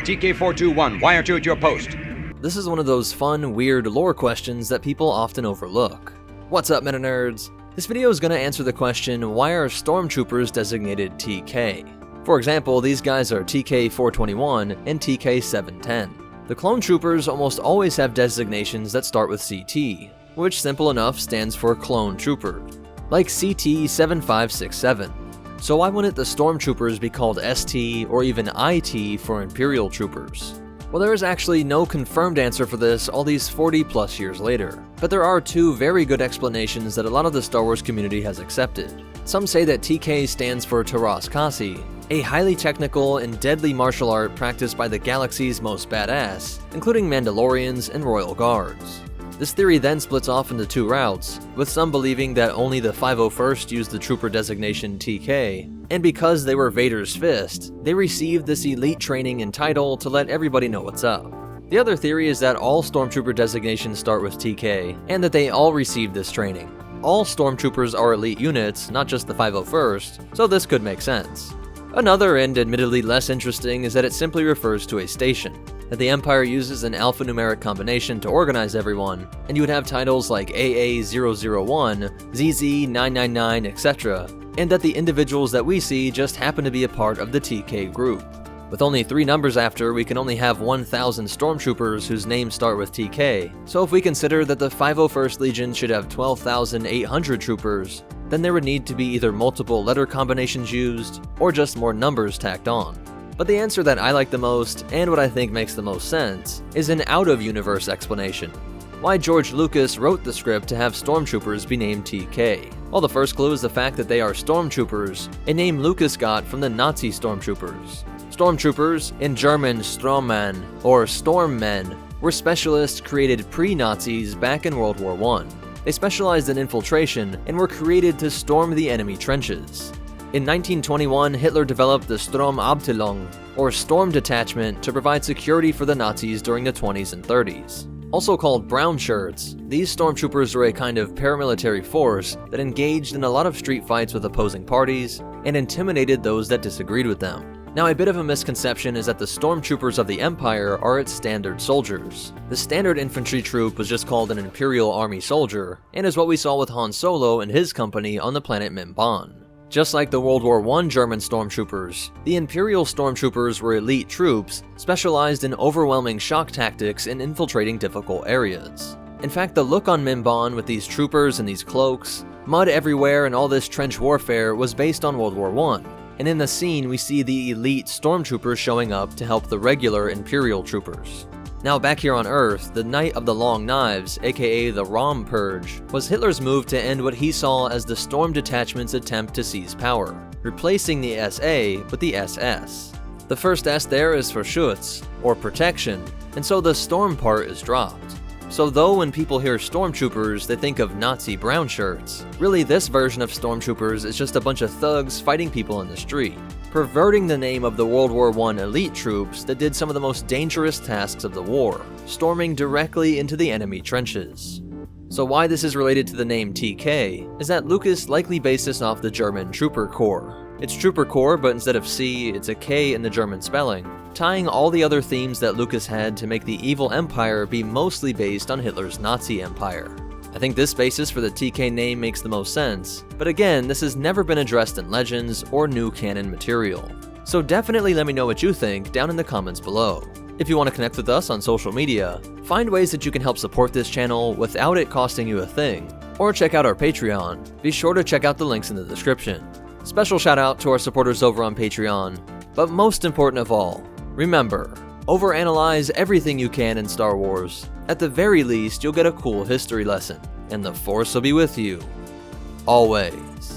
TK421, wire to at your post. This is one of those fun, weird lore questions that people often overlook. What's up, Meta Nerds? This video is going to answer the question, why are Stormtroopers designated TK? For example, these guys are TK421 and TK710. The clone troopers almost always have designations that start with CT, which simple enough stands for Clone Trooper, like CT7567. So why wouldn't the Stormtroopers be called ST or even IT for Imperial Troopers? Well, there is actually no confirmed answer for this all these 40 plus years later, but there are two very good explanations that a lot of the Star Wars community has accepted. Some say that TK stands for TERÄS Kasi, a highly technical and deadly martial art practiced by the galaxy's most badass, including Mandalorians and Royal Guards. This theory then splits off into two routes, with some believing that only the 501st used the trooper designation TK, and because they were Vader's fist, they received this elite training and title to let everybody know what's up. The other theory is that all Stormtrooper designations start with TK, and that they all received this training. All Stormtroopers are elite units, not just the 501st, so this could make sense. Another, and admittedly less interesting, is that it simply refers to a station, that the Empire uses an alphanumeric combination to organize everyone, and you would have titles like AA001, ZZ999, etc., and that the individuals that we see just happen to be a part of the TK group. With only 3 numbers after, we can only have 1,000 Stormtroopers whose names start with TK, so if we consider that the 501st Legion should have 12,800 troopers, then there would need to be either multiple letter combinations used, or just more numbers tacked on. But the answer that I like the most, and what I think makes the most sense, is an out-of-universe explanation. Why George Lucas wrote the script to have Stormtroopers be named TK. Well, the first clue is the fact that they are Stormtroopers, a name Lucas got from the Nazi Stormtroopers. Stormtroopers, in German Sturmmann, or Stormmen, were specialists created pre-Nazis back in World War I. They specialized in infiltration and were created to storm the enemy trenches. In 1921, Hitler developed the Sturmabteilung, or Storm Detachment, to provide security for the Nazis during the 20s and 30s. Also called brown shirts, these stormtroopers were a kind of paramilitary force that engaged in a lot of street fights with opposing parties and intimidated those that disagreed with them. Now, a bit of a misconception is that the stormtroopers of the Empire are its standard soldiers. The standard infantry troop was just called an Imperial Army soldier, and is what we saw with Han Solo and his company on the planet Bann. Just like the World War I German stormtroopers, the Imperial stormtroopers were elite troops specialized in overwhelming shock tactics and infiltrating difficult areas. In fact, the look on Bann with these troopers and these cloaks, mud everywhere and all this trench warfare was based on World War I, and in the scene we see the elite stormtroopers showing up to help the regular Imperial troopers. Now back here on Earth, the Night of the Long Knives, aka the Rom Purge, was Hitler's move to end what he saw as the Storm Detachment's attempt to seize power, replacing the SA with the SS. The first S there is for Schutz, or protection, and so the Storm part is dropped. So though when people hear Stormtroopers, they think of Nazi brown shirts, really this version of Stormtroopers is just a bunch of thugs fighting people in the street, perverting the name of the World War I elite troops that did some of the most dangerous tasks of the war, storming directly into the enemy trenches. So why this is related to the name TK is that Lucas likely based this off the German Trooper Corps. It's Trooper Corps, but instead of C, it's a K in the German spelling, tying all the other themes that Lucas had to make the evil empire be mostly based on Hitler's Nazi empire. I think this basis for the TK name makes the most sense, but again, this has never been addressed in Legends or new canon material. So definitely let me know what you think down in the comments below. If you want to connect with us on social media, find ways that you can help support this channel without it costing you a thing, or check out our Patreon, be sure to check out the links in the description. Special shout out to our supporters over on Patreon, but most important of all, remember, overanalyze everything you can in Star Wars. At the very least, you'll get a cool history lesson, and the Force will be with you, always.